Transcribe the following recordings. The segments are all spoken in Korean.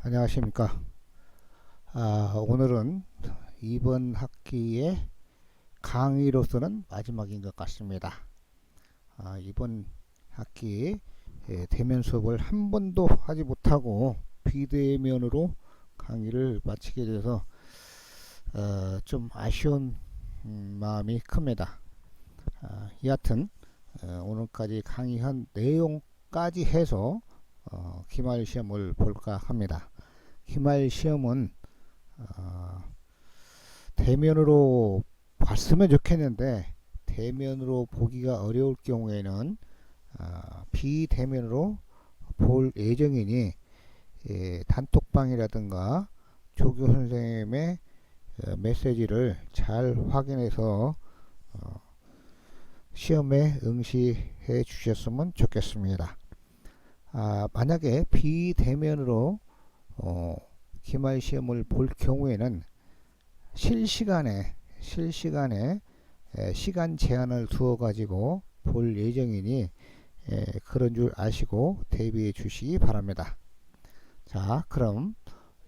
안녕하십니까. 오늘은 이번 학기의 강의로서는 마지막인 것 같습니다. 이번 학기 대면 수업을 한 번도 하지 못하고 비대면으로 강의를 마치게 돼서 좀 아쉬운 마음이 큽니다. 여하튼 오늘까지 강의한 내용까지 해서 기말 시험을 볼까 합니다. 기말 시험은 대면으로 봤으면 좋겠는데 대면으로 보기가 어려울 경우에는 비대면으로 볼 예정이니 단톡방이라든가 조교 선생님의 메시지를 잘 확인해서 시험에 응시해 주셨으면 좋겠습니다. 만약에 비대면으로 기말 시험을 볼 경우에는 실시간에 시간 제한을 두어 가지고 볼 예정이니 그런 줄 아시고 대비해 주시기 바랍니다. 자, 그럼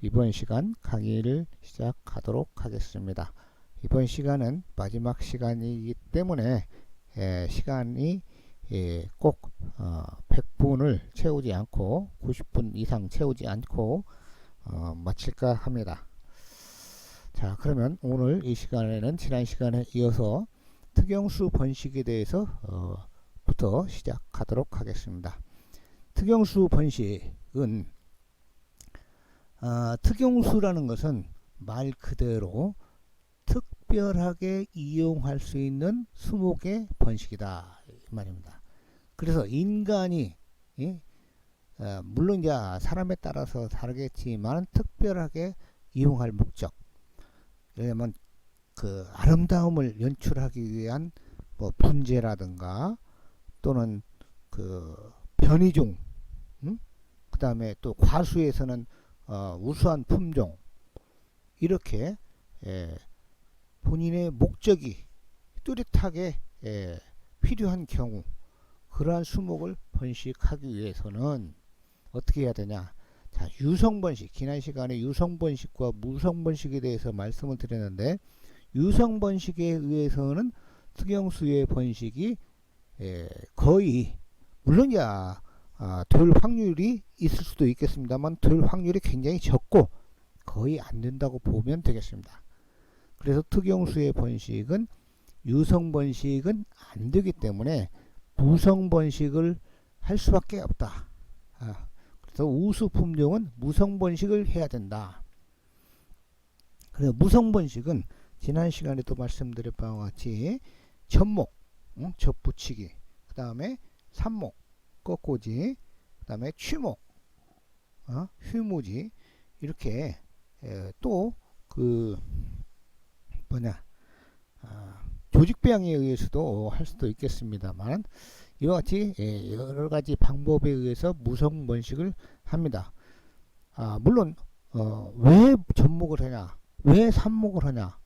이번 시간 강의를 시작하도록 하겠습니다. 이번 시간은 마지막 시간이기 때문에 시간이 꼭 100분을 채우지 않고 90분 이상 채우지 않고 마칠까 합니다. 자, 그러면 오늘 이 시간에는 지난 시간에 이어서 특영수 번식에 대해서 부터 시작하도록 하겠습니다. 특영수 번식은 특영수라는 것은 말 그대로 특별하게 이용할 수 있는 수목의 번식이다 이 말입니다. 그래서 인간이 물론 이제 사람에 따라서 다르겠지만 특별하게 이용할 목적, 왜냐면 그 아름다움을 연출하기 위한 뭐 분재라든가 또는 그 변이종, 그 다음에 또 과수에서는 우수한 품종, 이렇게 본인의 목적이 뚜렷하게 필요한 경우 그러한 수목을 번식하기 위해서는 어떻게 해야 되냐. 자, 유성번식, 지난 시간에 유성번식과 무성번식에 대해서 말씀을 드렸는데 유성번식에 의해서는 특영수의 번식이 거의 물론 될 확률이 있을 수도 있겠습니다만 될 확률이 굉장히 적고 거의 안 된다고 보면 되겠습니다. 그래서 특영수의 번식은 유성번식은 안 되기 때문에 무성번식을 할 수밖에 없다. 그래서 우수품종은 무성번식을 해야 된다. 그래서 무성번식은 지난 시간에도 말씀드린 바와 같이 접목, 접붙이기, 그 다음에 삽목, 꺾고지, 그 다음에 취목, 휴무지, 이렇게 또 그 조직배양에 의해서도 할 수도 있겠습니다만 이와 같이 여러 가지 방법에 의해서 무성번식을 합니다. 물론 왜 접목을 하냐, 왜 삽목을 하냐,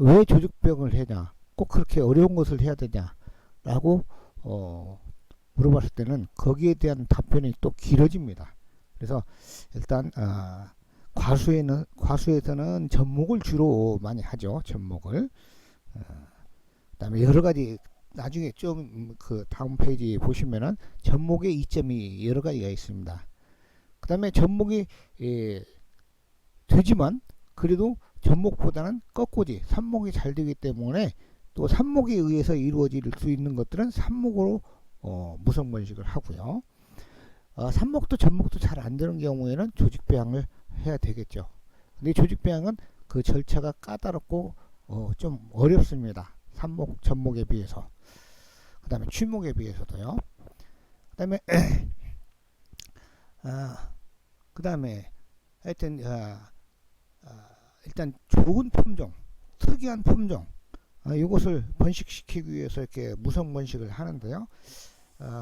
왜 조직배양을 하냐, 꼭 그렇게 어려운 것을 해야 되냐라고 물어봤을 때는 거기에 대한 답변이 또 길어집니다. 그래서 일단 과수에서는 접목을 주로 많이 하죠. 접목을. 그다음에 여러 가지 나중에 좀 그 다음 페이지 보시면은 접목의 이점이 여러 가지가 있습니다. 그다음에 접목이 되지만 그래도 접목보다는 꺾고지, 삽목이 잘 되기 때문에 또 삽목에 의해서 이루어질 수 있는 것들은 삽목으로 무성번식을 하고요. 삽목도 접목도 잘 안 되는 경우에는 조직배양을 해야 되겠죠. 근데 조직배양은 그 절차가 까다롭고 좀 어렵습니다. 삽목, 접목에 비해서. 그 다음에 취목에 비해서도요. 그 다음에 그 다음에 하여튼 일단 좋은 품종, 특이한 품종, 이것을 번식시키기 위해서 이렇게 무성번식을 하는데요.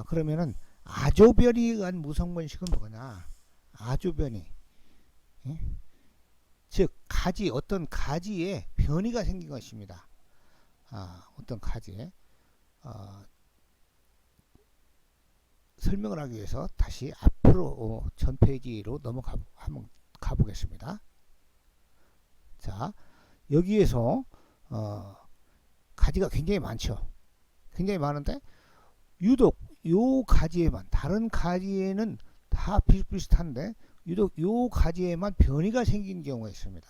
그러면은 아조변이 의한 무성번식은 뭐냐? 아조변이, 즉 가지, 어떤 가지에 변이가 생긴 것입니다. 어떤 가지에 설명을 하기 위해서 다시 앞으로 앞으로 전 페이지로 한번 가보겠습니다. 자, 여기에서 가지가 굉장히 많죠. 굉장히 많은데 유독 요 가지에만, 다른 가지에는 다 비슷비슷한데 유독 요 가지에만 변이가 생긴 경우가 있습니다.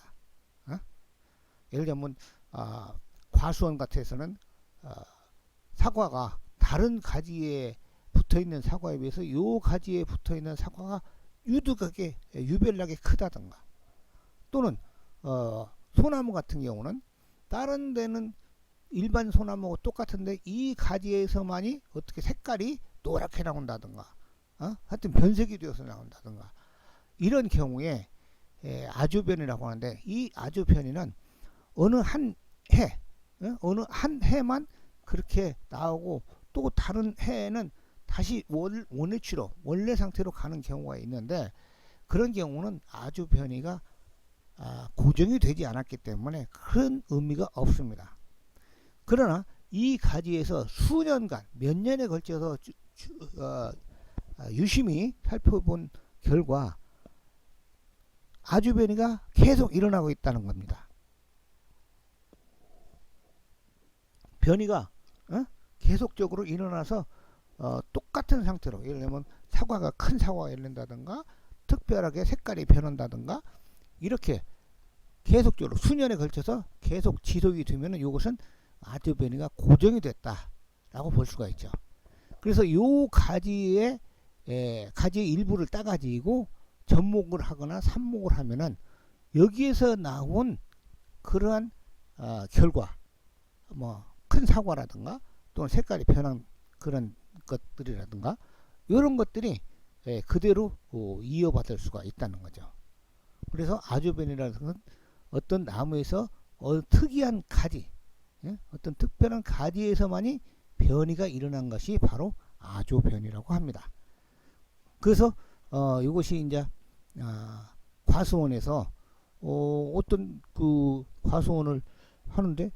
예를 들면 과수원 같아서는 사과가 다른 가지에 붙어있는 사과에 비해서 요 가지에 붙어있는 사과가 유득하게 유별나게 크다든가, 또는 소나무 같은 경우는 다른 데는 일반 소나무하고 똑같은데 이 가지에서만이 어떻게 색깔이 노랗게 나온다든가, 하여튼 변색이 되어서 나온다든가, 이런 경우에 아주변이라고 하는데, 이 아주변이는 어느 한 해, 어느 한 해만 그렇게 나오고 또 다른 해에는 다시 원위치로, 원래 상태로 가는 경우가 있는데, 그런 경우는 아주변이가 고정이 되지 않았기 때문에 큰 의미가 없습니다. 그러나 이 가지에서 수년간, 몇 년에 걸쳐서 유심히 살펴본 결과 아주변이가 계속 일어나고 있다는 겁니다. 변이가 계속적으로 일어나서 똑같은 상태로, 예를 들면 사과가 큰 사과가 열린다든가, 특별하게 색깔이 변한다든가, 이렇게 계속적으로 수년에 걸쳐서 계속 지속이 되면 이것은 아주변이가 고정이 됐다라고 볼 수가 있죠. 그래서 요 가지의 일부를 따가지고 접목을 하거나 삽목을 하면은 여기에서 나온 그러한 결과, 뭐 큰 사과라든가 또는 색깔이 변한 그런 것들이라든가, 이런 것들이 그대로 이어받을 수가 있다는 거죠. 그래서 아주변이라는 것은 어떤 나무에서 특이한 가지, 어떤 특별한 가지에서만이 변이가 일어난 것이 바로 아주변이라고 합니다. 그래서 이것이 이제 과수원에서 어떤 그 과수원을 하는데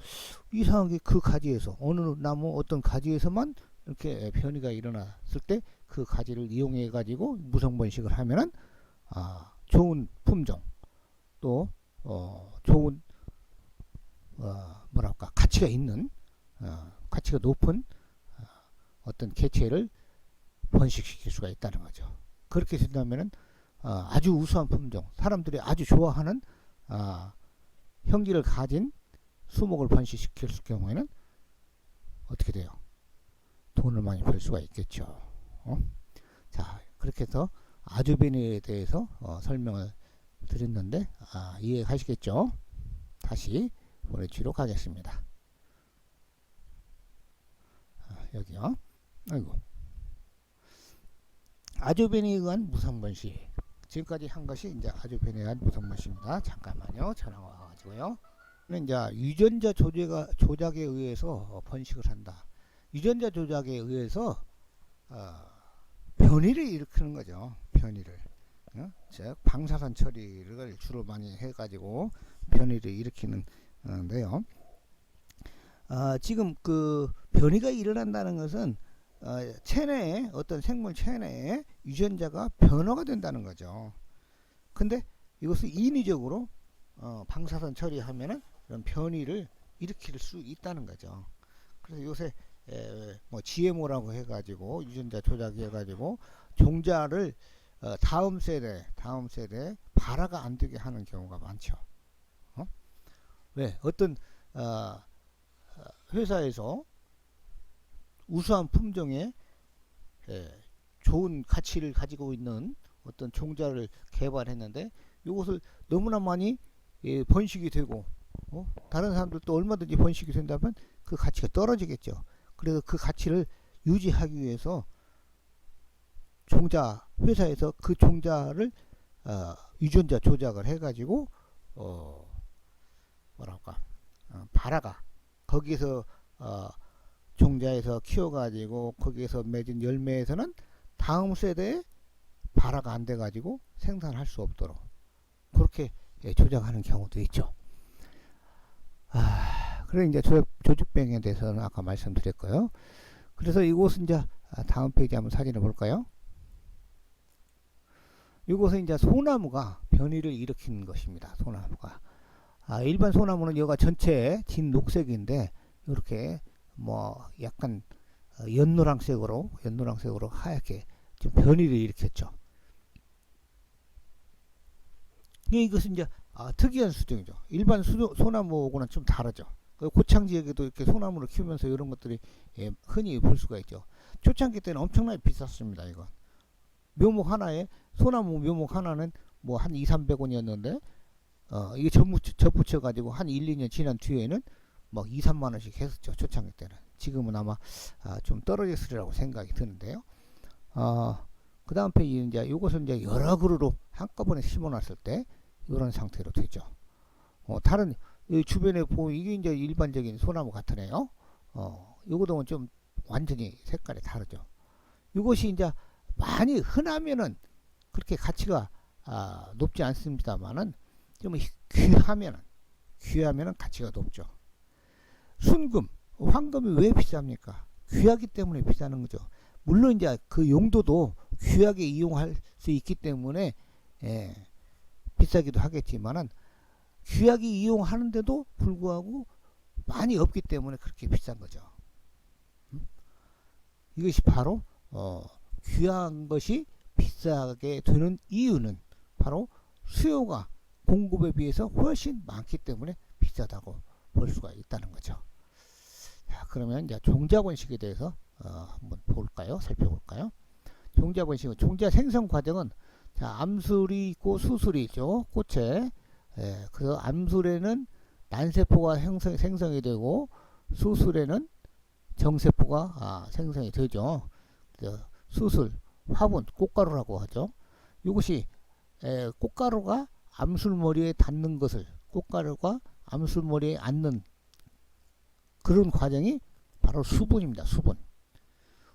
이상하게 그 가지에서, 어느 나무 어떤 가지에서만 이렇게 변이가 일어났을 때 그 가지를 이용해 가지고 무성번식을 하면은 좋은 품종, 또 좋은 뭐랄까 가치가 있는, 가치가 높은 어떤 개체를 번식시킬 수가 있다는 거죠. 그렇게 된다면은 아주 우수한 품종, 사람들이 아주 좋아하는 형질을 가진 수목을 번식시킬 경우에는 어떻게 돼요? 돈을 많이 벌 수가 있겠죠. 자, 그렇게 해서 아주변이에 대해서 설명을 드렸는데 이해하시겠죠? 다시 원위치로 가겠습니다. 여기요. 아이고. 아주변이에 의한 무성번식. 지금까지 한 것이 이제 아주변이에 의한 무성번식입니다. 잠깐만요. 전화가 와가지고요. 이제 유전자 조작에 의해서 번식을 한다. 유전자 조작에 의해서 변이를 일으키는 거죠. 변이를. 즉 방사선 처리를 주로 많이 해가지고 변이를 일으키는데요. 지금 그 변이가 일어난다는 것은 체내에, 어떤 생물 체내에 유전자가 변화가 된다는 거죠. 근데 이것을 인위적으로 방사선 처리하면은 이런 변이를 일으킬 수 있다는 거죠. 그래서 요새 뭐 GMO라고 해가지고 유전자 조작해가지고 종자를 다음 세대 발화가 안 되게 하는 경우가 많죠. 왜? 어떤 회사에서 우수한 품종의 좋은 가치를 가지고 있는 어떤 종자를 개발했는데 이것을 너무나 많이 번식이 되고 다른 사람들도 얼마든지 번식이 된다면 그 가치가 떨어지겠죠. 그래서 그 가치를 유지하기 위해서 종자 회사에서 그 종자를 유전자 조작을 해가지고 뭐랄까 발화가, 거기에서 종자에서 키워가지고 거기에서 맺은 열매에서는 다음 세대에 발화가 안 돼가지고 생산할 수 없도록 그렇게 조작하는 경우도 있죠. 그래 이제 조직병에 대해서는 아까 말씀드렸고요. 그래서 이곳은 이제 다음 페이지 한번 사진을 볼까요? 이것은 이제 소나무가 변이를 일으키는 것입니다. 소나무가. 일반 소나무는 여가 전체 진 녹색인데 이렇게 뭐 약간 연노랑색으로 하얗게 좀 변이를 일으켰죠. 이것은 이제 특이한 수종이죠. 일반 소나무하고는 좀 다르죠. 고창 지역에도 이렇게 소나무를 키우면서 이런 것들이 흔히 볼 수가 있죠. 초창기 때는 엄청나게 비쌌습니다. 이건 묘목 하나에 소나무 묘목 하나는 뭐 한 200~300원이었는데 이게 접붙여 가지고 한 1~2년 지난 뒤에는 뭐 2~3만원씩 했었죠. 초창기 때는. 지금은 아마 좀 떨어졌으리라고 생각이 드는데요. 그 다음 페이지 이제 요것은 이제 여러 그루로 한꺼번에 심어놨을 때 이런 상태로 되죠. 다른 주변에 보면 이게 이제 일반적인 소나무 같으네요. 요거는 좀 완전히 색깔이 다르죠. 이것이 이제 많이 흔하면은 그렇게 가치가 높지 않습니다만은 좀 귀하면은 가치가 높죠. 순금, 황금이 왜 비쌉니까? 귀하기 때문에 비싸는 거죠. 물론 이제 그 용도도 귀하게 이용할 수 있기 때문에 비싸기도 하겠지만은 귀하게 이용하는데도 불구하고 많이 없기 때문에 그렇게 비싼 거죠. 이것이 바로 귀한 것이 비싸게 되는 이유는 바로 수요가 공급에 비해서 훨씬 많기 때문에 비싸다고 볼 수가 있다는 거죠. 자, 그러면 이제 종자 번식에 대해서 한번 살펴볼까요? 종자 번식은 종자 생성 과정은 암술이 있고 수술이 있죠. 꽃에. 그 암술에는 난세포가 생성이 되고 수술에는 정세포가 생성이 되죠. 수술, 화분, 꽃가루라고 하죠. 이것이 꽃가루가 암술머리에 닿는 것을 꽃가루가 암술머리에 앉는 그런 과정이 바로 수분입니다.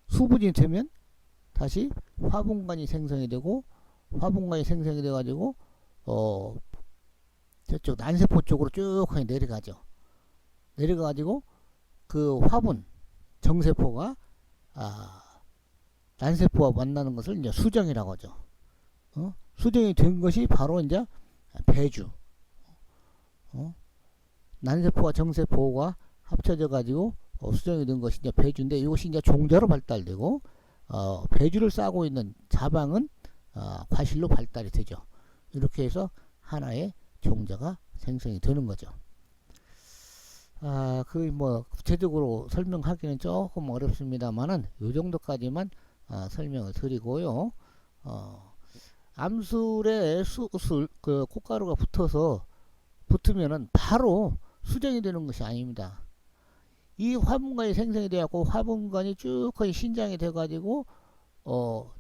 수분이 되면 다시 화분관이 생성이 되고 화분관이 생성이 돼 가지고 저쪽 난세포 쪽으로 쭉 내려가죠. 내려가 가지고 그 화분 정세포가 난세포와 만나는 것을 이제 수정이라고 하죠. 수정이 된 것이 바로 이제 배주. 난세포와 정세포가 합쳐져 가지고 수정이 된 것이 이제 배주인데 이것이 이제 종자로 발달되고 배주를 싸고 있는 자방은 과실로 발달이 되죠. 이렇게 해서 하나의 종자가 생성이 되는 거죠. 그 뭐 구체적으로 설명하기는 조금 어렵습니다만은 요 정도까지만 설명을 드리고요. 암술에 그 꽃가루가 붙으면은 바로 수정이 되는 것이 아닙니다. 이 화분관이 생성이 되었고 화분관이 쭉 신장이 돼 가지고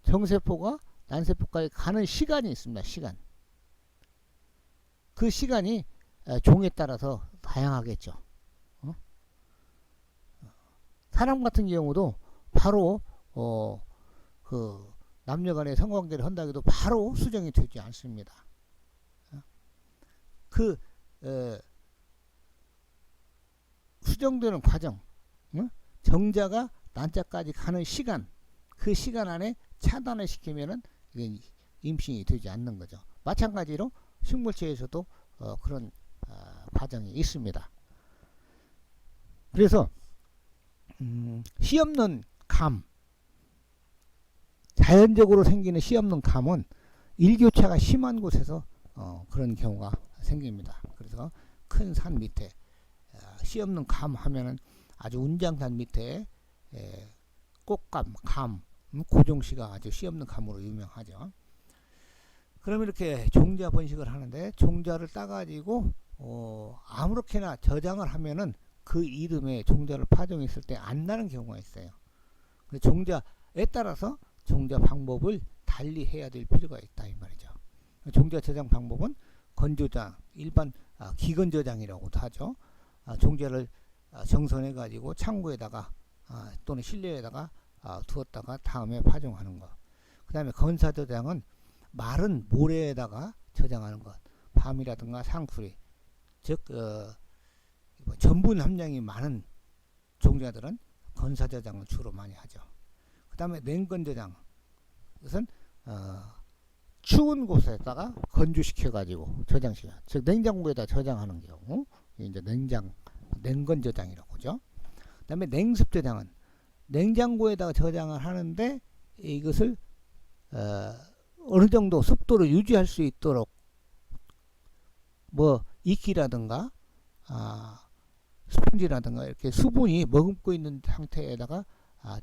정세포가 난세포까지 가는 시간이 있습니다. 그 시간이 종에 따라서 다양하겠죠. 사람 같은 경우도 바로 그 남녀간의 성관계를 한다고 해도 바로 수정이 되지 않습니다. 그 수정되는 과정, 정자가 난자까지 가는 시간, 그 시간 안에 차단을 시키면은 임신이 되지 않는 거죠. 마찬가지로 식물체에서도 그런 과정이 있습니다. 그래서 씨 없는 감, 자연적으로 생기는 씨 없는 감은 일교차가 심한 곳에서 그런 경우가 생깁니다. 그래서 큰 산 밑에 씨 없는 감 하면은 아주 운장산 밑에 꽃감, 감, 고종씨가 아주 씨 없는 감으로 유명하죠. 그러면 이렇게 종자 번식을 하는데 종자를 따가지고 아무렇게나 저장을 하면은 그 이름에 종자를 파종했을 때 안 나는 경우가 있어요. 종자에 따라서 종자 방법을 달리 해야 될 필요가 있다 이 말이죠. 종자 저장 방법은 건조장, 일반 기건 저장이라고도 하죠. 종자를 정선해 가지고 창고에다가 또는 실내에다가 두었다가 다음에 파종하는 것. 그 다음에 건사 저장은 마른 모래에다가 저장하는 것. 밤이라든가 상쿠리, 즉 전분 함량이 많은 종자들은 건사 저장을 주로 많이 하죠. 그 다음에 냉건 저장, 이것은 추운 곳에다가 건조시켜 가지고 저장시켜, 즉 냉장고에다 저장하는 경우 이제 냉건 저장이라고 하죠. 그다음에 냉습 저장은 냉장고에다가 저장을 하는데 이것을 어느 정도 습도를 유지할 수 있도록 뭐 이끼라든가 스펀지라든가 이렇게 수분이 머금고 있는 상태에다가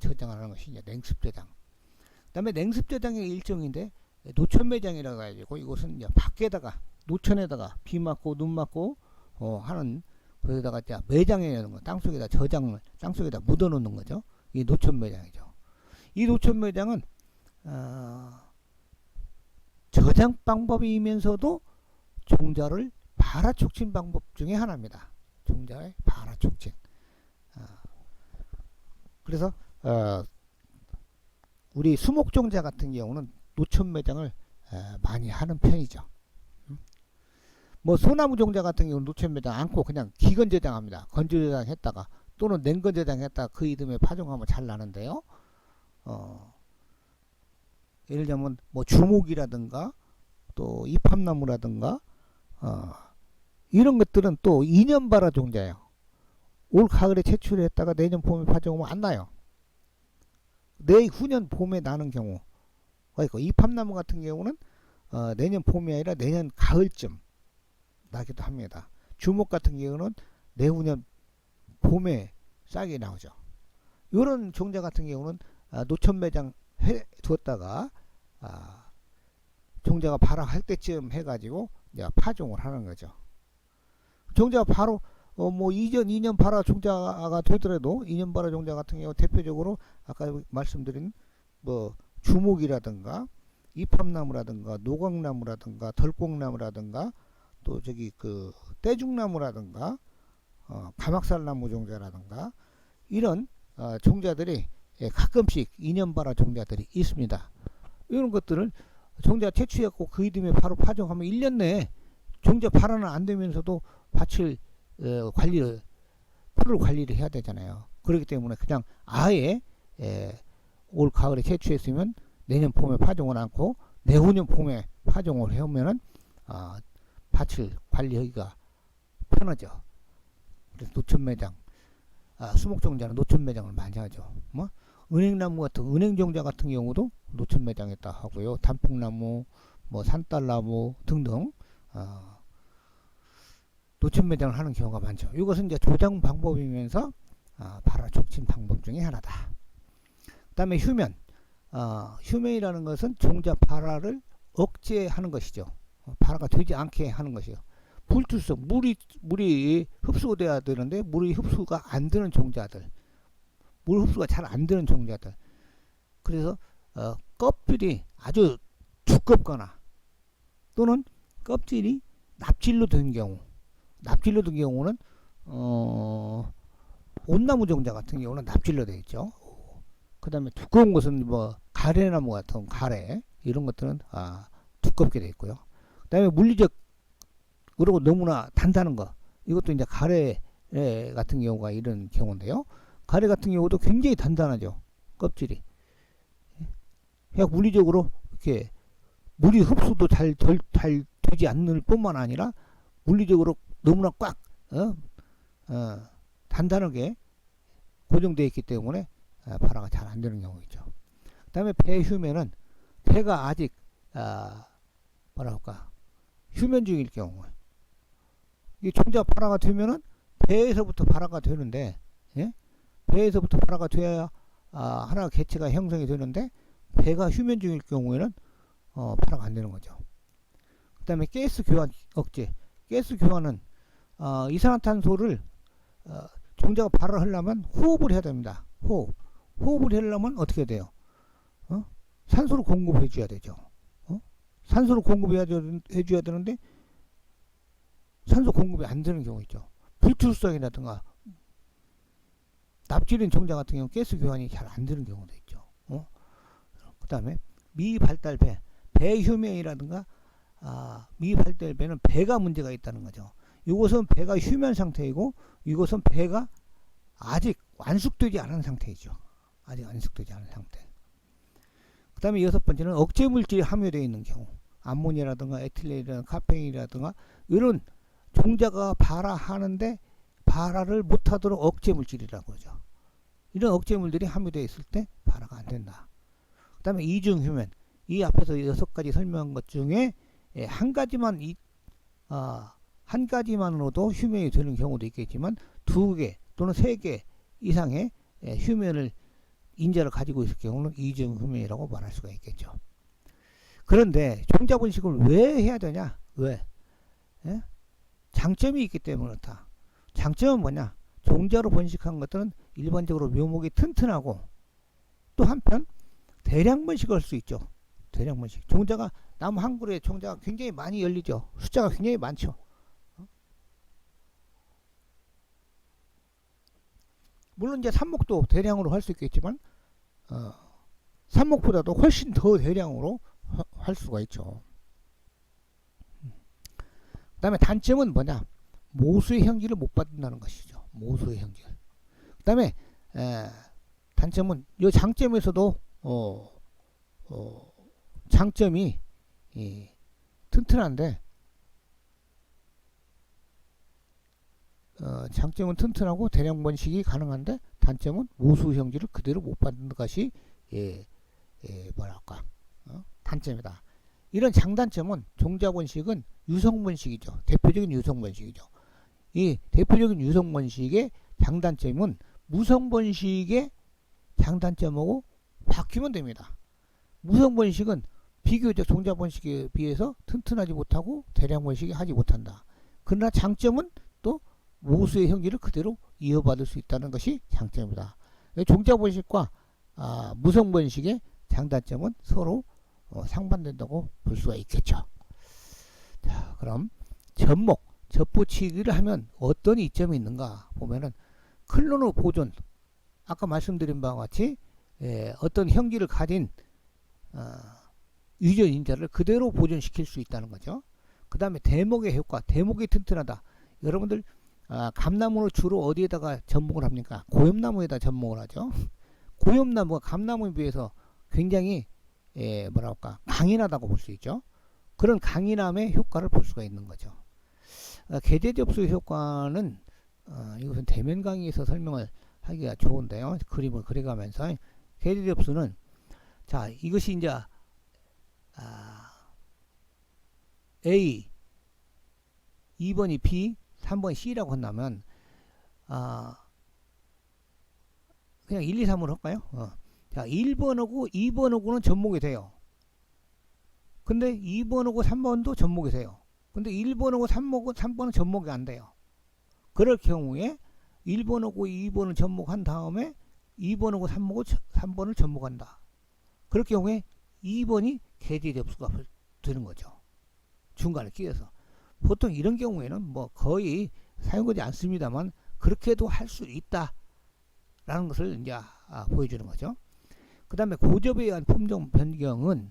저장하는 것이 이제 냉습 저장. 그다음에 냉습 저장의 일종인데 노천 매장이라고 해가지고 이곳은 이제 밖에다가 노천에다가 비 맞고 눈 맞고 하는 거기다가 이제 매장에 넣는 거, 땅속에다 저장을 땅속에다 묻어 놓는 거죠. 이 노천 매장이죠. 이 노천 매장은 저장 방법이면서도 종자를 발화 촉진 방법 중에 하나입니다. 종자의 발화 촉진. 그래서 우리 수목종자 같은 경우는 노천 매장을 많이 하는 편이죠. 뭐 소나무 종자 같은 경우는 노천 매장 않고 그냥 기건 저장합니다. 건조 저장했다가 또는 냉건 저장했다가 그 이듬해 파종하면 잘 나는데요. 예를 들면 뭐 주목이라든가 또 이팝나무라든가 이런 것들은 또 2년 발화 종자예요. 올 가을에 채취했다가 내년 봄에 파종하면 안 나요. 내후년 봄에 나는 경우, 그러니까 이팝나무 같은 경우는 내년 봄이 아니라 내년 가을쯤 나기도 합니다. 주목 같은 경우는 내후년 봄에 싹이 나오죠. 이런 종자 같은 경우는 노천 매장 해 두었다가 종자가 발화할 때쯤 해가지고 이제 파종을 하는 거죠. 종자가 바로 뭐 2년 발화 종자가 되더라도 2년 발화 종자 같은 경우 대표적으로 아까 말씀드린 뭐 주목이라든가 이팝나무라든가 노각나무라든가 덜꽁나무라든가 또 저기 그 떼죽나무라든가 가막살나무 종자라든가 이런 종자들이 가끔씩 2년 발화 종자들이 있습니다. 이런 것들을 종자 채취했고 그 이듬해 바로 파종하면 1년 내에 종자 발화는 안 되면서도 밭을 풀을 관리를 해야 되잖아요. 그렇기 때문에 그냥 아예 올 가을에 채취했으면 내년 봄에 파종을 않고 내후년 봄에 파종을 해오면은 밭을 관리하기가 편하죠. 그래서 노천 매장, 수목종자는 노천 매장을 많이 하죠. 뭐 은행나무 같은 은행종자 같은 경우도 노천 매장에다 하고요. 단풍나무, 뭐 산딸나무 등등 노천 매장을 하는 경우가 많죠. 이것은 이제 조장 방법이면서 발화 촉진 방법 중에 하나다. 그 다음에 휴면. 휴면이라는 것은 종자 발화를 억제하는 것이죠. 발화가 되지 않게 하는 것이요. 불투성, 물이 흡수가 돼야 되는데 물이 흡수가 안 되는 종자들, 물 흡수가 잘 안 되는 종자들. 그래서 껍질이 아주 두껍거나 또는 껍질이 납질로 된 경우, 납질로 된 경우는 온나무 종자 같은 경우는 납질로 되어 있죠. 그 다음에 두꺼운 것은 뭐 가래나무 같은 가래 이런 것들은 두껍게 되어 있고요. 그 다음에 물리적으로 너무나 단단한 거, 이것도 이제 가래 같은 경우가 이런 경우인데요. 가래 같은 경우도 굉장히 단단하죠. 껍질이. 그냥 물리적으로 이렇게 물이 흡수도 잘 되지 않을 뿐만 아니라 물리적으로 너무나 꽉 단단하게 고정되어 있기 때문에 발화가 잘 안 되는 경우가 있죠. 그 다음에 배 휴면은 배가 아직 뭐랄까 휴면 중일 경우, 이 종자 발화가 되면은 배에서부터 발화가 되는데, 예? 배에서부터 발화가 돼야 하나 개체가 형성이 되는데 배가 휴면 중일 경우에는 발화가 안 되는 거죠. 그 다음에 가스 교환 억제. 가스 교환은 이산화탄소를 종자가 발화하려면 호흡을 해야 됩니다. 호흡을 하려면 어떻게 돼요? 산소를 공급해 줘야 되죠. 산소를 공급해 줘야 되는데 산소 공급이 안 되는 경우 있죠. 불투성이라든가 납질인 종자 같은 경우 가스 교환이 잘 안 되는 경우도 있죠. 그 다음에 미발달배, 배휴면이라든가 미발달배는 배가 문제가 있다는 거죠. 이것은 배가 휴면 상태이고 이것은 배가 아직 완숙되지 않은 상태이죠. 아직 완숙되지 않은 상태. 그 다음에 여섯 번째는 억제 물질이 함유되어 있는 경우. 암모니아라든가 에틸렌이라든가 카페인이라든가 이런 종자가 발화하는데 발화를 못하도록 억제 물질이라는 거죠. 이런 억제 물들이 함유되어 있을 때 발화가 안 된다. 그 다음에 이중 휴면, 이 앞에서 6가지 설명한 것 중에 한 가지만 한 가지만으로도 휴면이 되는 경우도 있겠지만 2개 또는 3개 이상의 휴면을 인자를 가지고 있을 경우는 이중 휴면이라고 말할 수가 있겠죠. 그런데 종자 번식을 왜 해야 되냐? 왜? 예? 장점이 있기 때문에 그렇다. 장점은 뭐냐? 종자로 번식한 것들은 일반적으로 묘목이 튼튼하고 또 한편 대량 번식을 할 수 있죠. 대량 번식. 종자가 나무 한 그루에 종자가 굉장히 많이 열리죠. 숫자가 굉장히 많죠. 물론 이제 삽목도 대량으로 할 수 있겠지만 삽목보다도 훨씬 더 대량으로 할 수가 있죠. 그 다음에 단점은 뭐냐? 모수의 형질을 못 받는다는 것이죠. 모수의 형질. 그 다음에 단점은 이 장점에서도 장점이 튼튼한데 장점은 튼튼하고 대량 번식이 가능한데 단점은 모수 형질을 그대로 못 받는 것이 뭐랄까 단점이다. 이런 장단점은 종자 번식은 유성 번식이죠. 대표적인 유성 번식이죠. 이 대표적인 유성 번식의 장단점은 무성 번식의 장단점하고 바뀌면 됩니다. 무성 번식은 비교적 종자 번식에 비해서 튼튼하지 못하고 대량 번식이 하지 못한다. 그러나 장점은 또 모수의 형질을 그대로 이어받을 수 있다는 것이 장점이다. 종자 번식과 무성 번식의 장단점은 서로 상반된다고 볼 수가 있겠죠. 자, 그럼 접목, 접붙이기를 하면 어떤 이점이 있는가 보면은 클로노 보존, 아까 말씀드린 바와 같이 어떤 형질을 가진 유전 인자를 그대로 보존시킬 수 있다는 거죠. 그 다음에 대목의 효과, 대목이 튼튼하다. 여러분들 감나무를 주로 어디에다가 접목을 합니까? 고엽나무에다 접목을 하죠. 고엽나무가 감나무에 비해서 굉장히 뭐랄까 강인하다고 볼 수 있죠. 그런 강인함의 효과를 볼 수가 있는 거죠. 계제 접수 효과는 이것은 대면 강의에서 설명을 하기가 좋은데요. 그림을 그려가면서 계제 접수는 자 이것이 이제 A, 2번이 B, 3번이 C라고 한다면 그냥 1, 2, 3으로 할까요? 자 1번하고 2번하고는 접목이 돼요. 근데 2번하고 3번도 접목이 돼요. 근데 1번하고 3번은 접목이 안 돼요. 그럴 경우에 1번하고 2번을 접목한 다음에 2번하고 3번을 접목한다. 그럴 경우에 2번이 계제 접수가 되는 거죠. 중간에 끼어서. 보통 이런 경우에는 뭐 거의 사용하지 않습니다만 그렇게도 할 수 있다라는 것을 이제 보여주는 거죠. 그 다음에 고접에 의한 품종 변경은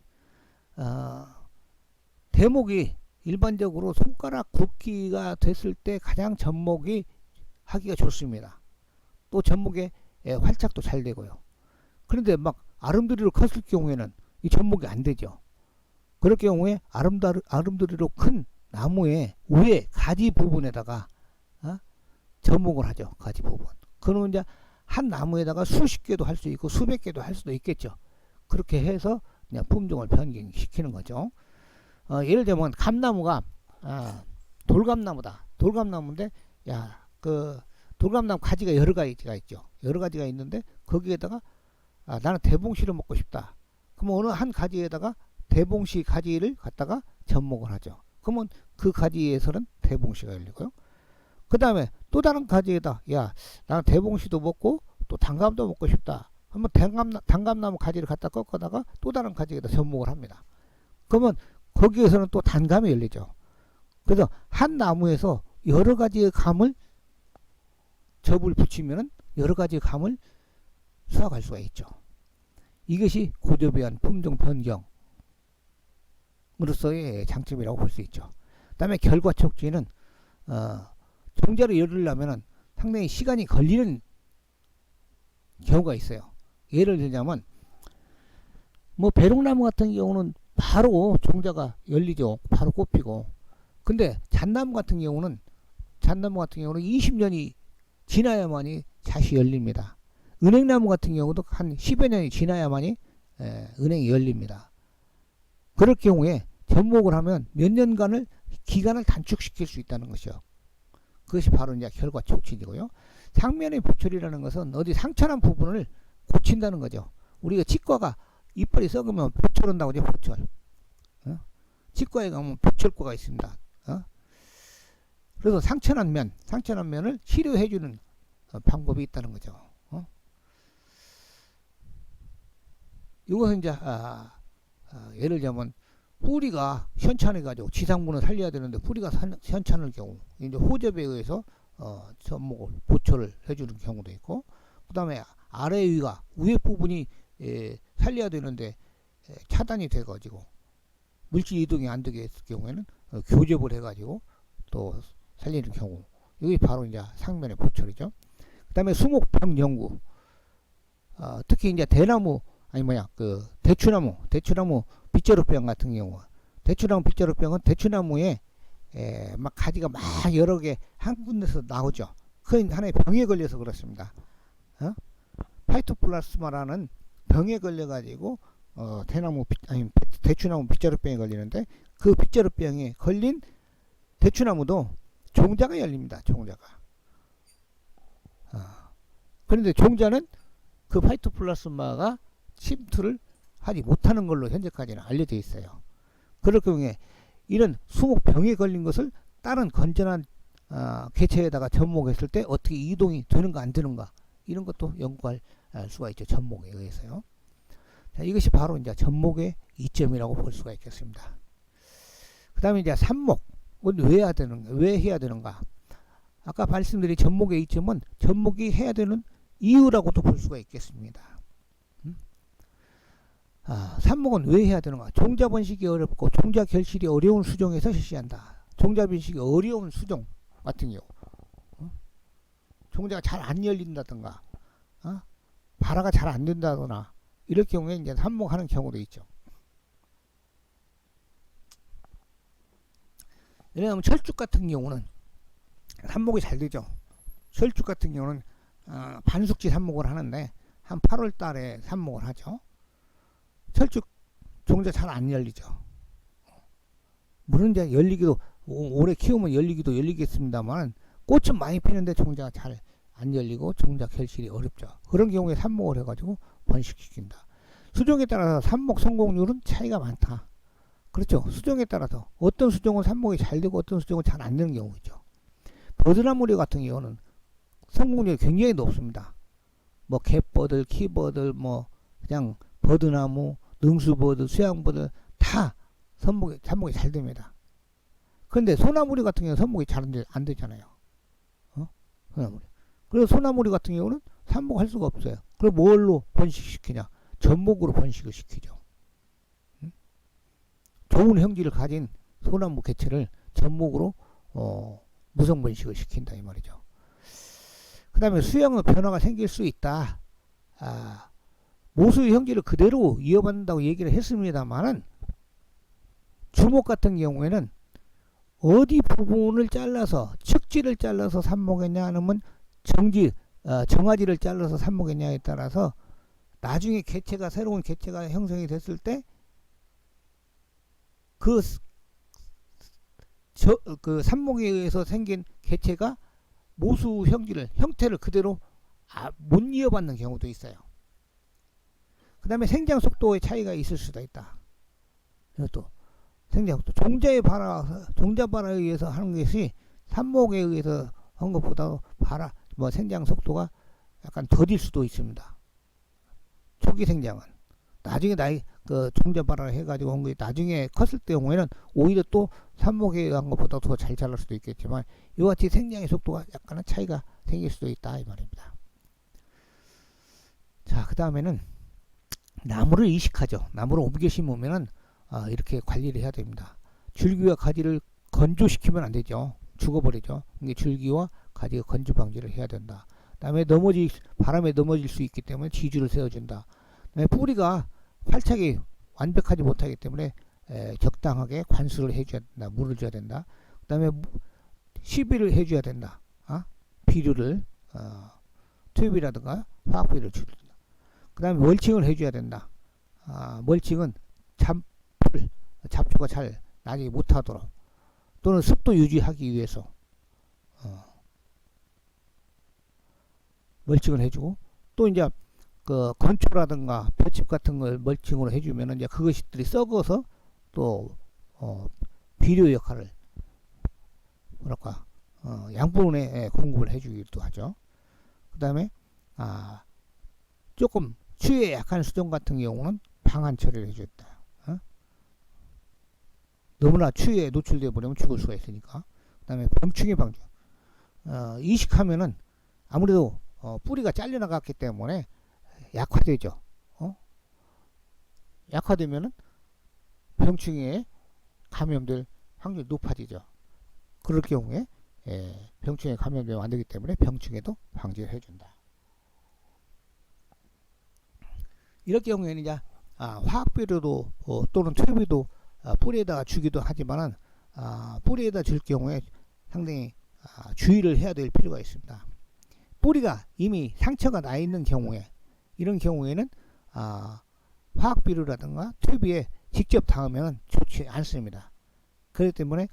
대목이 일반적으로 손가락 굵기가 됐을 때 가장 접목이 하기가 좋습니다. 또 접목에 활착도 잘 되고요. 그런데 막 아름드리로 컸을 경우에는 이 접목이 안 되죠. 그럴 경우에 아름드리로 큰 나무의 위에 가지 부분에다가 접목을 하죠. 가지 부분. 그러면 이제 한 나무에다가 수십 개도 할 수 있고 수백 개도 할 수도 있겠죠. 그렇게 해서 그냥 품종을 변경시키는 거죠. 예를 들면 감나무가 돌감나무다. 돌감나무인데 그 돌감나무 가지가 여러 가지가 있죠. 여러 가지가 있는데 거기에다가 나는 대봉씨를 먹고 싶다. 그러면 어느 한 가지에다가 대봉씨 가지를 갖다가 접목을 하죠. 그러면 그 가지에서는 대봉씨가 열리고요. 그 다음에 또 다른 가지에다 나는 대봉씨도 먹고 또 단감도 먹고 싶다. 한번 단감나무 가지를 갖다 꺾어다가 또 다른 가지에다 접목을 합니다. 그러면 거기에서는 또 단감이 열리죠. 그래서 한 나무에서 여러 가지의 감을 접을 붙이면은 여러 가지의 감을 수확할 수가 있죠. 이것이 고접에 의한 품종 변경으로서의 장점이라고 볼 수 있죠. 그 다음에 결과 촉진은 종자를 열으려면 상당히 시간이 걸리는 경우가 있어요. 예를 들자면 뭐 배롱나무 같은 경우는 바로 종자가 열리죠. 바로 꽃피고. 근데 잣나무 같은 경우는 20년이 지나야만이 잣이 열립니다. 은행나무 같은 경우도 한 10여 년이 지나야만이 은행이 열립니다. 그럴 경우에 접목을 하면 몇 년간을 기간을 단축시킬 수 있다는 것이요. 그것이 바로 이제 결과 촉진이고요. 상면의 보철이라는 것은 어디 상처난 부분을 고친다는 거죠. 우리가 치과가 이빨이 썩으면 보철한다고 하죠. 보철. 치과에 가면 보철과가 있습니다. 그래서 상처난 면을 치료해주는 방법이 있다는 거죠. 이것은 이제 예를 들자면 뿌리가 현찬해가지고 지상부는 살려야 되는데 뿌리가 현찬할 경우 이제 호접에 의해서 접목을 보철을 해주는 경우도 있고, 그 다음에 아래 위가 위에 부분이 살려야 되는데 차단이 돼가지고 물질 이동이 안 되게 했을 경우에는 교접을 해가지고 또 살리는 경우, 이게 바로 이제 상면의 보철이죠. 그 다음에 수목병 연구, 특히 이제 대나무 그 대추나무 빗자루병 같은 경우, 대추나무 빗자루병은 대추나무에 막 가지가 막 여러 개 한 군데서 나오죠. 그 하나의 병에 걸려서 그렇습니다. 파이토플라스마라는 병에 걸려가지고 대추나무 빗자루병에 걸리는데, 그 빗자루병에 걸린 대추나무도 종자가 열립니다. 종자가. 그런데 종자는 그 파이토플라스마가 침투를 하지 못하는 걸로 현재까지는 알려져 있어요. 그럴 경우에 이런 수목병에 걸린 것을 다른 건전한 개체에다가 접목했을 때 어떻게 이동이 되는가 안 되는가, 이런 것도 연구할 수가 있죠. 접목에 의해서요. 자, 이것이 바로 이제 접목의 이점이라고 볼 수가 있겠습니다. 그 다음에 이제 삽목은 왜 해야 되는가? 아까 말씀드린 접목의 이점은 접목이 해야 되는 이유라고도 볼 수가 있겠습니다. 삽목은 왜 해야 되는가? 종자 번식이 어렵고 종자 결실이 어려운 수종에서 실시한다. 종자 번식이 어려운 수종 같은 경우, 종자가 잘 안 열린다든가, 발화가 잘 안 된다거나, 이럴 경우에 이제 삽목하는 경우도 있죠. 왜냐하면 철쭉 같은 경우는 삽목이 잘 되죠. 철쭉 같은 경우는 반숙지 삽목을 하는데 한 8월 달에 삽목을 하죠. 철쭉 종자 잘 안 열리죠. 물론 이제 열리기도, 오래 키우면 열리겠습니다만, 꽃은 많이 피는데 종자가 잘 안 열리고 종자 결실이 어렵죠. 그런 경우에 삽목을 해가지고 번식시킨다. 수종에 따라서 삽목 성공률은 차이가 많다. 그렇죠. 수종에 따라서 어떤 수종은 삽목이 잘 되고 어떤 수종은 잘 안 되는 경우죠. 버드나무류 같은 경우는 성공률이 굉장히 높습니다. 뭐 갯버들, 키버들, 뭐 그냥 버드나무, 능수버들, 수양버들 다 삽목이 잘 됩니다. 그런데 소나무류 같은 경우는 삽목이 잘 안 되잖아요. 소나무류. 그래서 소나무류 같은 경우는 삽목할 수가 없어요. 그럼 뭘로 번식시키냐? 접목으로 번식을 시키죠. 좋은 형질을 가진 소나무 개체를 접목으로 무성 번식을 시킨다 이 말이죠. 그 다음에 수영의 변화가 생길 수 있다. 모수의 형질을 그대로 이어받는다고 얘기를 했습니다만은, 주목 같은 경우에는 어디 부분을 잘라서, 측지를 잘라서 삽목했냐 아니면 정화지를 잘라서 삽목했냐에 따라서 나중에 새로운 개체가 형성이 됐을 때 그 삽목에 의해서 생긴 개체가 모수 형태를 그대로 못 이어받는 경우도 있어요. 그 다음에 생장 속도의 차이가 있을 수도 있다. 또 생장 속도, 종자 발화에 의해서 하는 것이 삽목에 의해서 한 것보다 생장 속도가 약간 더딜 수도 있습니다. 초기 생장은 나중에 종자 발화를 해가지고 한 것이 나중에 컸을 경우에는 오히려 또 삽목에 의한 것보다 더 잘 자랄 수도 있겠지만, 이와 같이 생장의 속도가 약간은 차이가 생길 수도 있다 이 말입니다. 자, 그 다음에는 나무를 이식하죠. 나무를 옮겨 심으면은 이렇게 관리를 해야 됩니다. 줄기와 가지를 건조시키면 안 되죠. 죽어버리죠. 이게 줄기와 가지가 건조 방지를 해야 된다. 그다음에 바람에 넘어질 수 있기 때문에 지주를 세워준다. 그다음에 뿌리가 활착이 완벽하지 못하기 때문에 적당하게 관수를 해줘야 된다. 물을 줘야 된다. 그 다음에 시비를 해줘야 된다. 비료를 투입이라든가 화학비료를 주든가. 그 다음에 멀칭을 해줘야 된다. 멀칭은 잡초가 잘 나지 못하도록 또는 습도 유지하기 위해서 멀칭을 해주고, 또 이제 그 건초라든가 볏짚 같은 걸 멀칭으로 해주면 이제 그것들이 썩어서 또 비료 역할을 뭐랄까 양분에 공급을 해주기도 하죠. 그 다음에 조금 추위에 약한 수종 같은 경우는 방한 처리를 해줬다. 너무나 추위에 노출되어 버리면 죽을 수가 있으니까. 그 다음에 병충해 방지. 이식하면은 아무래도 뿌리가 잘려나갔기 때문에 약화되죠. 약화되면은 병충해에 감염될 확률이 높아지죠. 그럴 경우에 병충해에 감염되면 안 되기 때문에 병충해도 방지를 해준다. 이럴 경우에는 이제 화학비료도 또는 퇴비도 뿌리에다가 주기도 하지만은 뿌리에다 줄 경우에 상당히 주의를 해야 될 필요가 있습니다. 뿌리가 이미 상처가 나 있는 경우에, 이런 경우에는 화학비료라든가 퇴비에 직접 닿으면 좋지 않습니다. 그렇기 때문에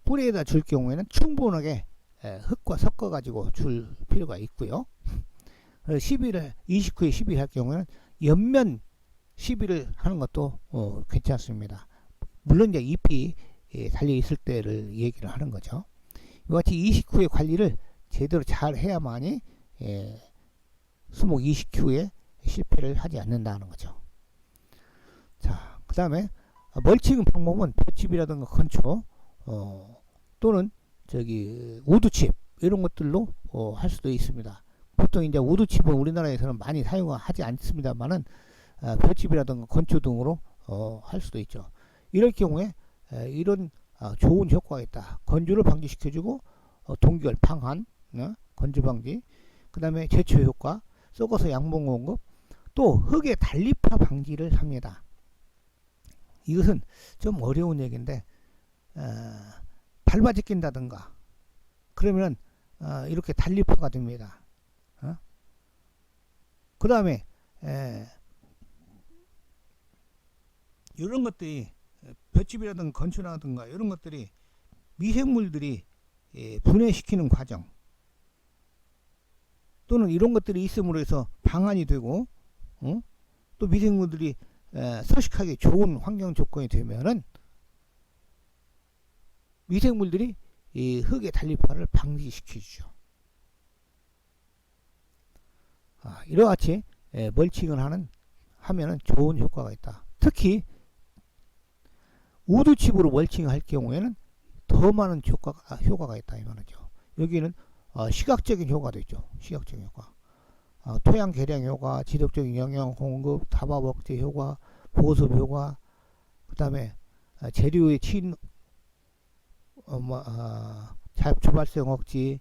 뿌리에다 줄 경우에는 충분하게 흙과 섞어 가지고 줄 필요가 있고요. 시비를 29에 시비할 경우에는 옆면 시비를 하는 것도 괜찮습니다. 물론 이제 잎이 달려 있을 때를 얘기를 하는 거죠. 이와 같이 29의 관리를 제대로 잘 해야만이 수목 29에 실패를 하지 않는다는 거죠. 자, 그 다음에 멀칭 방법은 볏짚이라든가 건초 또는 우드칩 이런 것들로 할 수도 있습니다. 보통 이제 우드칩은 우리나라에서는 많이 사용하지 않습니다만은 볏짚이라든가 건초 등으로 할 수도 있죠. 이럴 경우에 이런 좋은 효과가 있다. 건조를 방지시켜주고 동결, 방한, 건조 방지, 그 다음에 제초 효과, 썩어서 양분 공급, 또 흙의 단립화 방지를 합니다. 이것은 좀 어려운 얘기인데 밟아 제낀다든가 그러면 이렇게 단립화가 됩니다. 그 다음에 이런 것들이 볏짚이라든가 건초라든가 이런 것들이 미생물들이 분해시키는 과정 또는 이런 것들이 있음으로 해서 방한이 되고 또 미생물들이 서식하기 좋은 환경 조건이 되면은 미생물들이 이 흙의 단립화를 방지시켜주죠. 이와 같이 멀칭을 하면은 좋은 효과가 있다. 특히 우드칩으로 멀칭할 경우에는 더 많은 효과가 있다 이 말이죠. 여기는 시각적인 효과도 있죠. 시각적인 효과, 토양 개량 효과, 지속적인 영양 공급, 다밥 억제 효과, 보습 효과, 그 다음에 재료의 잡초 발생 억제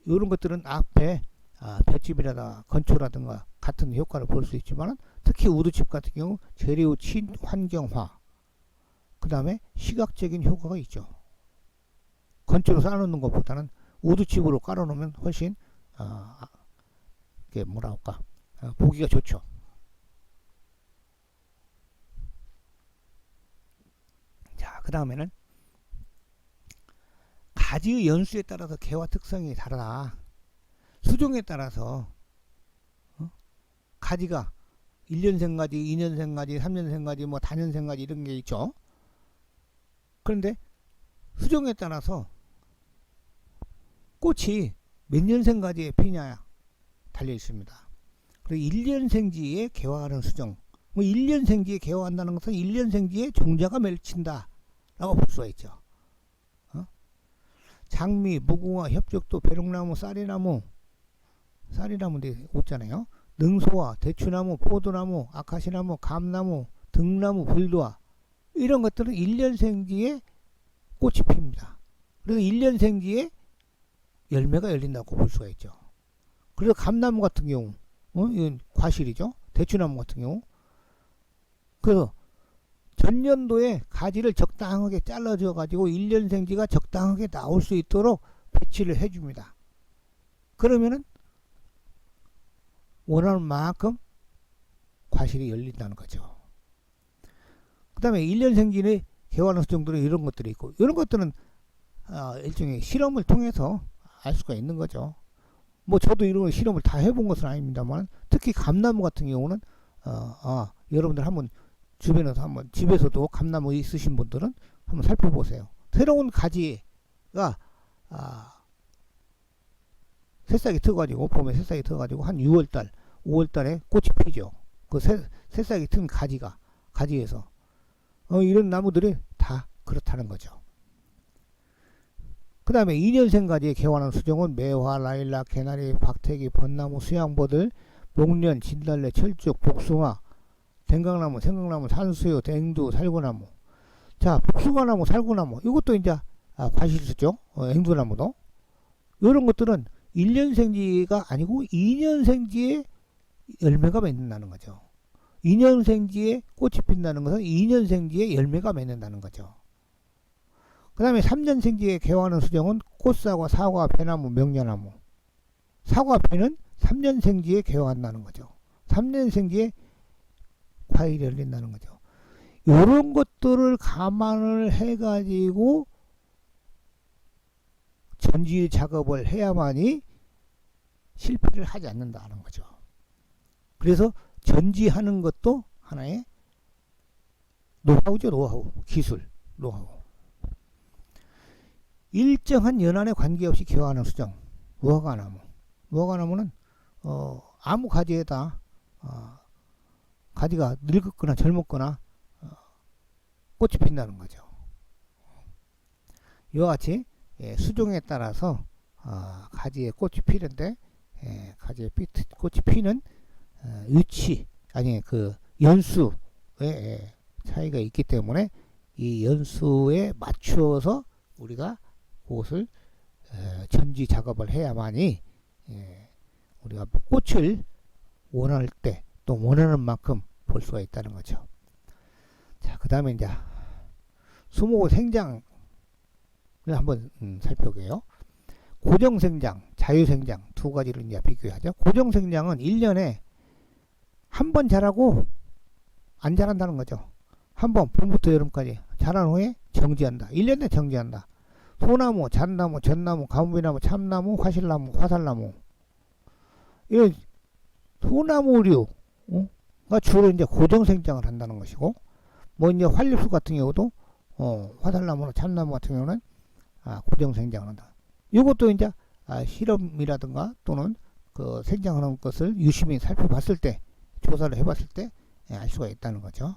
이런 것들은 앞에 볏짚이라든가 건초라든가 같은 효과를 볼 수 있지만 특히 우드칩 같은 경우 재료 친환경화, 그 다음에 시각적인 효과가 있죠. 건초로 쌓아놓는 것보다는 우드칩으로 깔아놓으면 훨씬 보기가 좋죠. 자, 그 다음에는 가지의 연수에 따라서 개화 특성이 다르다. 수종에 따라서 가지가 1년생 가지, 2년생 가지, 3년생 가지, 다년생 가지 이런 게 있죠. 그런데 수종에 따라서 꽃이 몇 년생 가지에 피냐 달려 있습니다. 그리고 1년생지에 개화하는 수종, 1년생지에 개화한다는 것은 1년생지에 종자가 맺힌다 라고 볼 수가 있죠. 장미, 무궁화, 협적도, 벼룩나무, 쌀이나무인데 없잖아요. 능소화, 대추나무, 포도나무, 아카시나무, 감나무, 등나무, 불도화 이런 것들은 1년생지에 꽃이 핍니다. 그래서 1년생지에 열매가 열린다고 볼 수가 있죠. 그래서 감나무 같은 경우 이건 과실이죠. 대추나무 같은 경우 그래서 전년도에 가지를 적당하게 잘라줘 가지고 1년 생지가 적당하게 나올 수 있도록 배치를 해줍니다. 그러면은 원하는 만큼 과실이 열린다는 거죠. 그 다음에 1년 생진의 개화는 정도로 이런 것들이 있고, 이런 것들은 일종의 실험을 통해서 알 수가 있는 거죠. 뭐 저도 이런 실험을 다 해본 것은 아닙니다만, 특히 감나무 같은 경우는 여러분들 한번 주변에서 한번, 집에서도 감나무 있으신 분들은 한번 살펴보세요. 새로운 가지가 새싹이 트가지고, 봄에 새싹이 트가지고 한 6월달 5월달에 꽃이 피죠. 그 새싹이 튼 가지에서 이런 나무들이 다 그렇다는 거죠. 그 다음에 2년생 가지에 개화하는 수종은 매화, 라일락, 개나리, 박태기, 벚나무, 수양버들, 목련, 진달래, 철쭉, 복숭아, 댕강나무, 생강나무, 산수유, 앵두, 살구나무. 자, 복숭아나무, 살구나무, 이것도 이제 과실수죠. 앵두나무도. 이런 것들은 1년생지가 아니고 2년생지에 열매가 맺는다는 거죠. 2년생지에 꽃이 핀다는 것은 2년생지에 열매가 맺는다는 거죠. 그 다음에 3년생지에 개화하는 수종은 꽃사과, 사과, 배나무, 명ля나무. 사과, 배는 3년생지에 개화한다는 거죠. 3년생지에 과일이 열린다는 거죠. 이런 것들을 감안을 해가지고 전지 작업을 해야만이 실패를 하지 않는다는 거죠. 그래서 전지하는 것도 하나의 노하우죠. 노하우, 기술, 노하우. 일정한 연한에 관계없이 개화하는 수종, 무화과나무. 무화과나무는 아무 가지에다 가지가 늙었거나 젊었거나 꽃이 핀다는 거죠. 이와 같이 수종에 따라서 가지에 꽃이 피는데, 가지에 꽃이 피는 위치, 아니 그 연수의 차이가 있기 때문에 이 연수에 맞추어서 우리가 그것을 전지 작업을 해야만이 우리가 꽃을 원할 때 또 원하는 만큼 볼 수가 있다는 거죠. 자, 그 다음에 이제 수목의 생장을 한번 살펴볼게요. 고정생장, 자유생장 두 가지를 이제 비교하죠. 고정생장은 1년에 한 번 자라고 안 자란다는 거죠. 한 번, 봄부터 여름까지 자란 후에 정지한다. 1년 내에 정지한다. 소나무, 잣나무, 전나무, 가무비나무, 참나무, 화실나무, 화살나무. 이런 소나무류가 주로 이제 고정생장을 한다는 것이고, 뭐 이제 활립수 같은 경우도 화살나무나 참나무 같은 경우는 고정생장을 한다. 이것도 이제 실험이라든가 또는 그 생장하는 것을 유심히 살펴봤을 때, 조사를 해봤을 때 알 수가 있다는 거죠.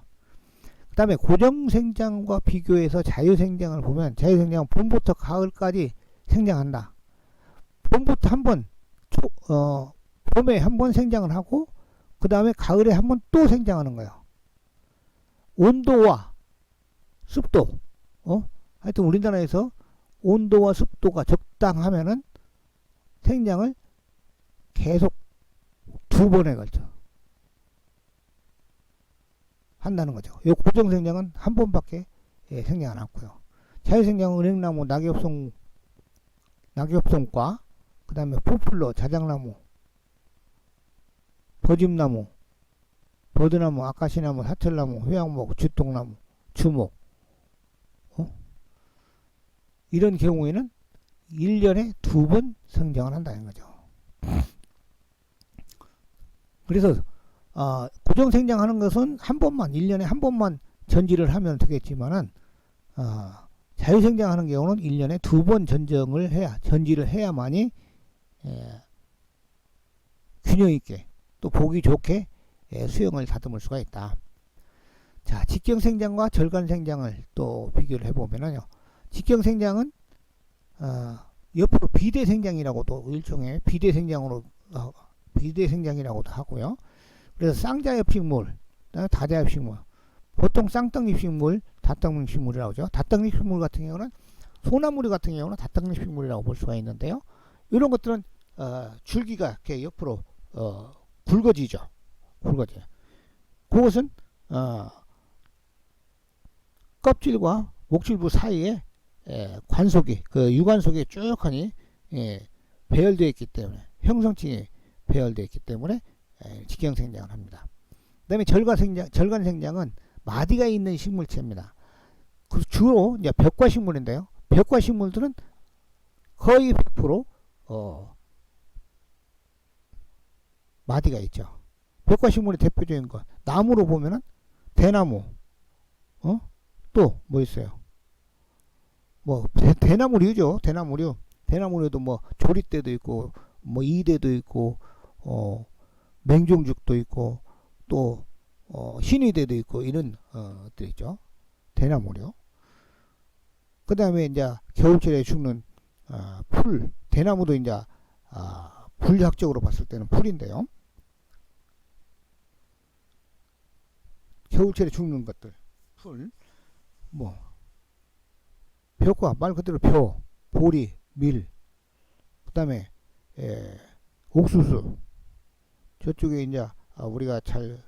그 다음에 고정생장과 비교해서 자유생장을 보면, 자유생장은 봄부터 가을까지 생장한다. 봄부터 한 번, 봄에 한 번 생장을 하고 그 다음에 가을에 한 번 또 생장하는 거예요. 온도와 습도, 하여튼 우리나라에서 온도와 습도가 적당하면은 생장을 계속 두 번에 걸쳐 한다는 거죠. 이 고정생장은 한 번밖에 생장 안 하고요. 자유생장은 은행나무, 낙엽송과 그 다음에 포플러, 자작나무, 버짐나무, 버드나무, 아카시나무, 사철나무, 회양목, 주통나무, 주목, 이런 경우에는 1년에 두 번 성장을 한다는 거죠. 그래서 고정생장하는 것은 한 번만, 1년에 한 번만 전지를 하면 되겠지만은 자유생장하는 경우는 1년에 두 번 전지를 해야만이 균형 있게 또 보기 좋게 수영을 다듬을 수가 있다. 자, 직경생장과 절간생장을 또 비교를 해보면요. 직경생장은 옆으로 비대생장이라고도, 일종의 비대생장이라고도 하고요. 그래서 쌍자엽식물, 다자엽식물, 보통 쌍떡잎식물, 다떡잎식물이라고 하죠. 다떡잎식물 같은 경우는, 소나무리 같은 경우는 다떡잎식물이라고 볼 수가 있는데요. 이런 것들은 줄기가 이렇게 옆으로 굵어지죠. 그것은 껍질과 목줄부 사이에 관속이 그 유관속이 쭉하니 배열되어 있기 때문에 형성층이 배열되어 있기 때문에 직경생장을 합니다. 그 다음에 절간생장은 마디가 있는 식물체입니다. 그 주로 이제 벽과식물인데요. 벽과식물들은 거의 100% 마디가 있죠. 벽과식물의 대표적인 것 나무로 보면은 대나무, 또 뭐 있어요? 뭐 대나무류죠. 대나무류도 뭐 조리대도 있고 뭐 이대도 있고 맹종죽도 있고 또 신의대도 있고 이런 것들 있죠. 대나무류. 그 다음에 이제 겨울철에 죽는 풀, 대나무도 이제 분리학적으로 봤을 때는 풀인데요. 겨울철에 죽는 것들, 풀, 뭐 벼과 말 그대로 벼, 보리, 밀, 그 다음에 옥수수, 저쪽에 이제 우리가 잘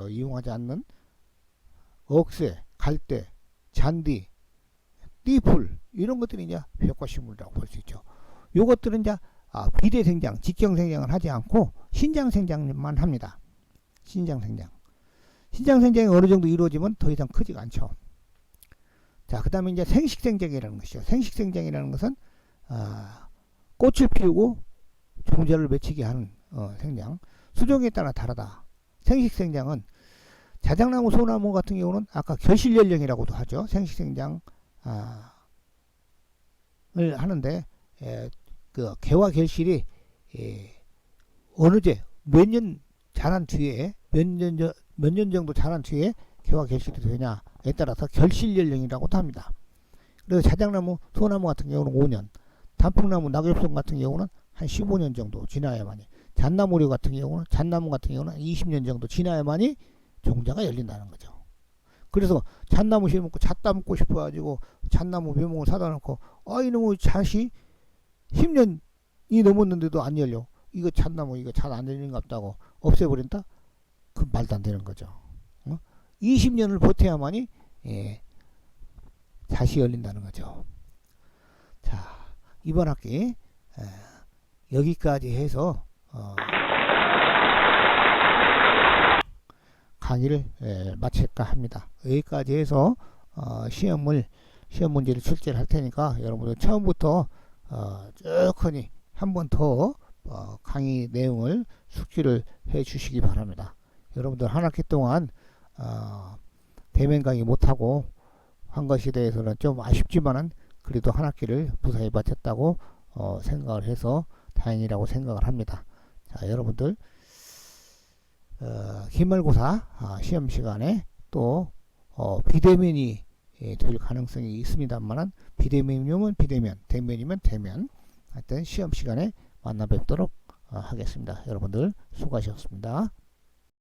이용하지 않는 억새, 갈대, 잔디, 띠풀 이런 것들이 이제 벽과식물이라고 볼 수 있죠. 요것들은 이제 비대생장, 직경생장을 하지 않고 신장생장만 합니다. 신장생장이 어느 정도 이루어지면 더 이상 크지가 않죠. 자, 그 다음에 이제 생식생장이라는 것이죠. 생식생장이라는 것은 꽃을 피우고 종자를 맺히게 하는 생장. 수종에 따라 다르다. 생식생장은 자작나무, 소나무 같은 경우는 아까 결실연령이라고도 하죠. 생식생장 을 하는데 그 개화 결실이 어느제 몇 년 자란 뒤에 몇 년 정도 자란 뒤에 개화 결실이 되냐에 따라서 결실연령이라고도 합니다. 그래서 자작나무, 소나무 같은 경우는 5년, 단풍나무, 낙엽송 같은 경우는 한 15년 정도 지나야만이, 잣나무 같은 경우는 20년 정도 지나야만이 종자가 열린다는 거죠. 그래서 잣나무 심고 잣 따먹고 싶어가지고 잣나무 묘목을 사다 놓고 이놈의 잣이 10년이 넘었는데도 안 열려. 이거 잣나무 이거 잣 안 열리는 것 같다고 없애버린다? 그 말도 안 되는 거죠. 20년을 버텨야만이 잣이 열린다는 거죠. 자, 이번 학기 여기까지 해서 강의를 마칠까 합니다. 여기까지 해서 시험 문제를 출제를 할 테니까 여러분들 처음부터 쭉 한 번 더 강의 내용을 숙지를 해 주시기 바랍니다. 여러분들 한 학기 동안 대면 강의 못하고 한 것에 대해서는 좀 아쉽지만은 그래도 한 학기를 무사히 마쳤다고 생각을 해서 다행이라고 생각을 합니다. 자, 여러분들 기말고사 시험 시간에 또 비대면이 될 가능성이 있습니다만은 비대면이면 비대면, 대면이면 대면 하여튼 시험 시간에 만나 뵙도록 하겠습니다. 여러분들 수고하셨습니다.